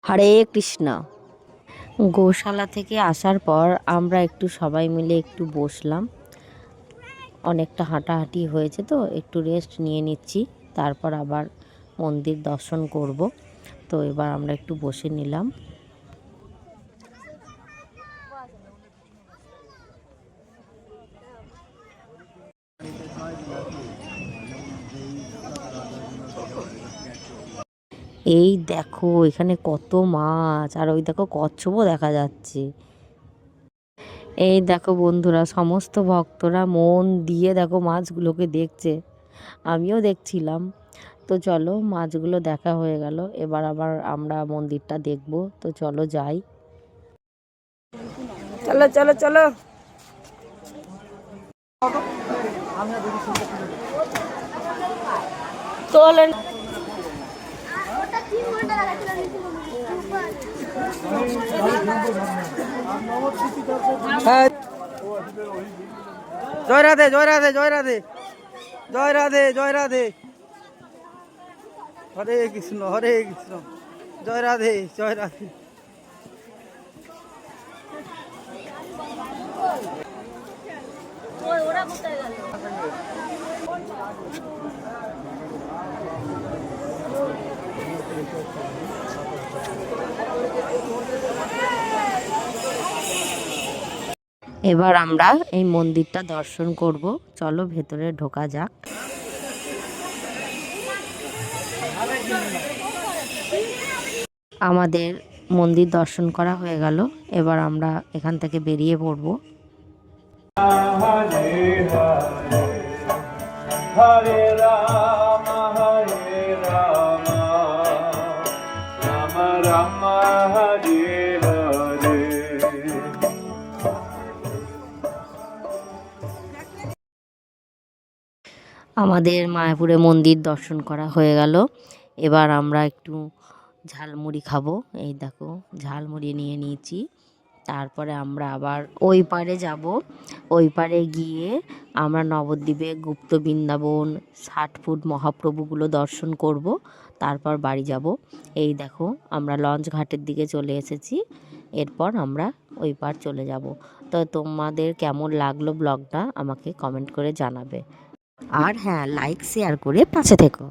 হরে কৃষ্ণ। গোশালা থেকে আসার পর আমরা একটু সবাই মিলে একটু বসলাম। অনেকটা হাঁটাহাঁটি হয়েছে তো একটু রেস্ট নিয়ে নিচ্ছি, তারপর আবার মন্দির দর্শন করব। তো এবার আমরা একটু বসে নিলাম। এই দেখো এখানে কত মাছ, আর ওই দেখো কচ্ছপও দেখা যাচ্ছে। এই দেখো বন্ধুরা, সমস্ত ভক্তরা মন দিয়ে দেখো মাছগুলোকে দেখছে, আমিও দেখছিলাম। তো চলো, মাছগুলো দেখা হয়ে গেল, এবার আবার আমরা মন্দিরটা দেখব। তো চলো যাই। চলো চলো চলো। চলেন। জয় রাধে, জয় রাধে, জয় রাধে, জয় রাধে, জয় রাধে। হরে কৃষ্ণ, হরে কৃষ্ণ। জয় রাধে, জয় রাধে। এবার আমরা এই মন্দিরটা দর্শন করব। চলো ভেতরে ঢোকা যাক। আমাদের মন্দির দর্শন করা হয়ে গেল, এবার আমরা এখান থেকে বেরিয়ে পড়ব। হরে রাম, হরে রাম, রাম রাম হরে হরে। আমাদের মায়াপুরে মন্দির দর্শন করা হয়ে গেল, এবার আমরা একটু ঝালমুড়ি খাবো। এই দেখো ঝালমুড়ি নিয়ে নিয়েছি। তারপরে আমরা আবার ওই পারে যাব। ওই পারে গিয়ে আমরা নবদ্বীপে গুপ্ত বৃন্দাবন, 60 ফুট মহাপ্রভুগুলো দর্শন করব, তারপর বাড়ি যাব। এই দেখো আমরা লঞ্চ ঘাটের দিকে চলে এসেছি, এরপর আমরা ওই পার চলে যাব। তো তোমাদের কেমন লাগলো ব্লগটা আমাকে কমেন্ট করে জানাবে। আর হ্যাঁ, লাইক শেয়ার করে পাশে থেকো।